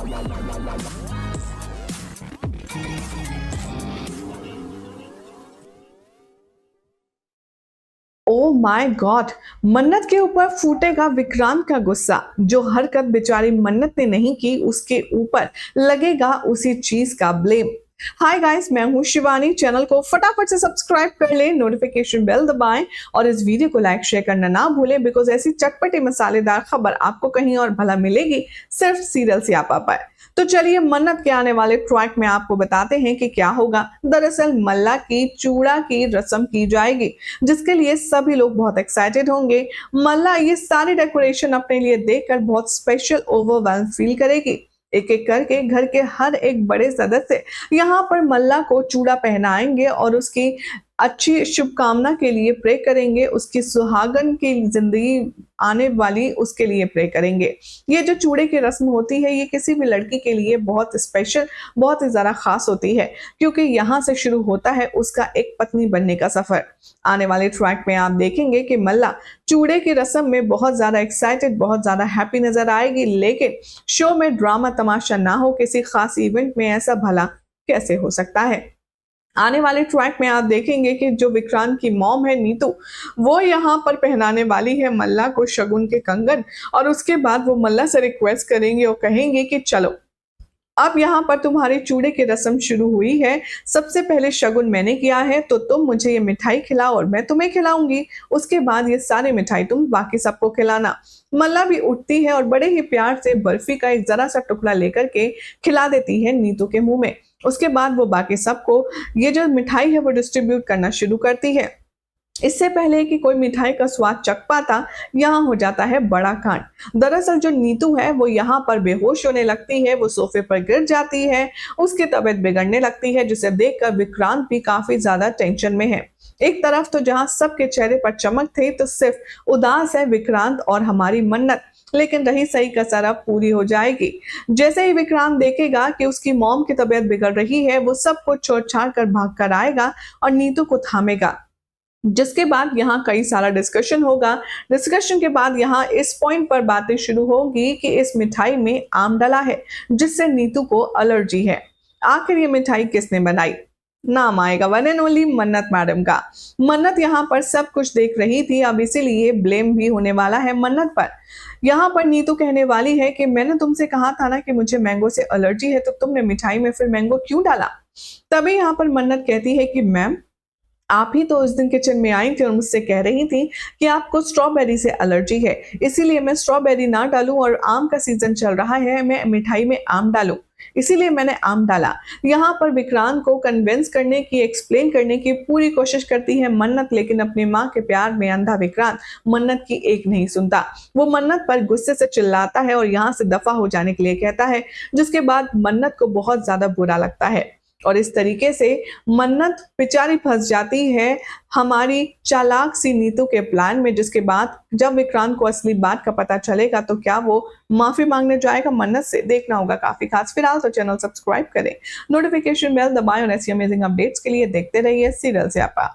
Oh my God, मन्नत के ऊपर फूटेगा विक्रांत का गुस्सा। जो हरकत बेचारी मन्नत ने नहीं की उसके ऊपर लगेगा उसी चीज का ब्लेम। हाय गाइस, मैं हूं शिवानी। चैनल को फटाफट से सब्सक्राइब कर लें, नोटिफिकेशन बेल दबाएं और इस वीडियो को लाइक शेयर करना ना भूलें, बिकॉज ऐसी चटपटी मसालेदार खबर आपको कहीं और भला मिलेगी, सिर्फ सीरियल सियापा पर। तो चलिए मन्नत के आने वाले ट्रैक में आपको बताते हैं कि क्या होगा। दरअसल मल्ला की चूड़ा की रस्म की जाएगी, जिसके लिए सभी लोग बहुत एक्साइटेड होंगे। मल्ला ये सारी डेकोरेशन अपने लिए देखकर बहुत स्पेशल ओवरवेल्म फील करेगी। एक एक करके घर के हर एक बड़े सदस्य यहाँ पर मल्ला को चूड़ा पहनाएंगे और उसकी अच्छी शुभकामना के लिए प्रे करेंगे, उसकी सुहागन की जिंदगी आने वाली उसके लिए प्रे करेंगे। ये जो चूड़े की रस्म होती है, ये किसी भी लड़की के लिए बहुत स्पेशल, बहुत ही ज्यादा खास होती है, क्योंकि यहाँ से शुरू होता है उसका एक पत्नी बनने का सफर। आने वाले ट्रैक में आप देखेंगे कि मल्ला चूड़े की रस्म में बहुत ज्यादा एक्साइटेड, बहुत ज्यादा हैप्पी नजर आएगी, लेकिन शो में ड्रामा तमाशा ना हो किसी खास इवेंट में, ऐसा भला कैसे हो सकता है। आने वाले ट्रैक में आप देखेंगे कि जो विक्रांत की मॉम है नीतू, वो यहाँ पर पहनाने वाली है मल्ला को शगुन के कंगन, और उसके बाद वो मल्ला से रिक्वेस्ट करेंगे और कहेंगे कि चलो अब यहाँ पर तुम्हारी चूड़े की रस्म शुरू हुई है, सबसे पहले शगुन मैंने किया है, तो तुम मुझे ये मिठाई खिलाओ और मैं तुम्हें खिलाऊंगी। उसके बाद ये सारी मिठाई तुम बाकी सबको खिलाना। मल्ला भी उठती है और बड़े ही प्यार से बर्फी का एक जरा सा टुकड़ा लेकर के खिला देती है नीतू के मुंह में। उसके बाद वो बाकी सबको ये जो मिठाई है वो डिस्ट्रीब्यूट करना शुरू करती है। इससे पहले कि कोई मिठाई का स्वाद चख पाता, यहाँ हो जाता है बड़ा कांड। दरअसल जो नीतू है वो यहाँ पर बेहोश होने लगती है, वो सोफे पर गिर जाती है, उसकी तबीयत बिगड़ने लगती है, जिसे देखकर विक्रांत भी काफी ज्यादा टेंशन में है। एक तरफ तो जहाँ सबके चेहरे पर चमक थी, तो सिर्फ उदास है विक्रांत और हमारी मन्नत। लेकिन रही सही कसर अब पूरी हो जाएगी। जैसे ही विक्रांत देखेगा कि उसकी मॉम की तबीयत बिगड़ रही है, वो सब कुछ छोड़ छाड़ कर भाग कर आएगा और नीतू को थामेगा, जिसके बाद यहाँ कई सारा डिस्कशन होगा। डिस्कशन के बाद यहाँ इस पॉइंट पर बातें शुरू होगी कि इस मिठाई में आम डला है, जिससे नीतू को एलर्जी है। आखिर ये मिठाई किसने बनाई? नाम आएगा वन एंड ओनली मन्नत मैडम का। मन्नत यहाँ पर सब कुछ देख रही थी, अब इसीलिए ब्लेम भी होने वाला है मन्नत पर। यहाँ पर नीतू कहने वाली है कि मैंने तुमसे कहा था ना कि मुझे मैंगो से एलर्जी है, तो तुमने मिठाई में फिर मैंगो क्यों डाला? तभी यहाँ पर मन्नत कहती है कि मैम, आप ही तो उस दिन किचन में आई थी और मुझसे कह रही थी कि आपको स्ट्रॉबेरी से एलर्जी है, इसीलिए मैं स्ट्रॉबेरी ना डालूं, और आम का सीजन चल रहा है, मैं मिठाई में आम डालूं, इसीलिए मैंने आम डाला। यहाँ पर विक्रांत को कन्विंस करने की, एक्सप्लेन करने की पूरी कोशिश करती है मन्नत, लेकिन अपनी माँ के प्यार में अंधा विक्रांत मन्नत की एक नहीं सुनता। वो मन्नत पर गुस्से से चिल्लाता है और यहाँ से दफा हो जाने के लिए कहता है, जिसके बाद मन्नत को बहुत ज्यादा बुरा लगता है। और इस तरीके से मन्नत बेचारी फंस जाती है हमारी चालाक सी नीतू के प्लान में, जिसके बाद जब विक्रांत को असली बात का पता चलेगा तो क्या वो माफी मांगने जाएगा मन्नत से? देखना होगा काफी खास। फिलहाल तो चैनल सब्सक्राइब करें, नोटिफिकेशन बेल दबाएं और ऐसी अमेजिंग अपडेट्स के लिए देखते रहिए सीरियल स्यापा।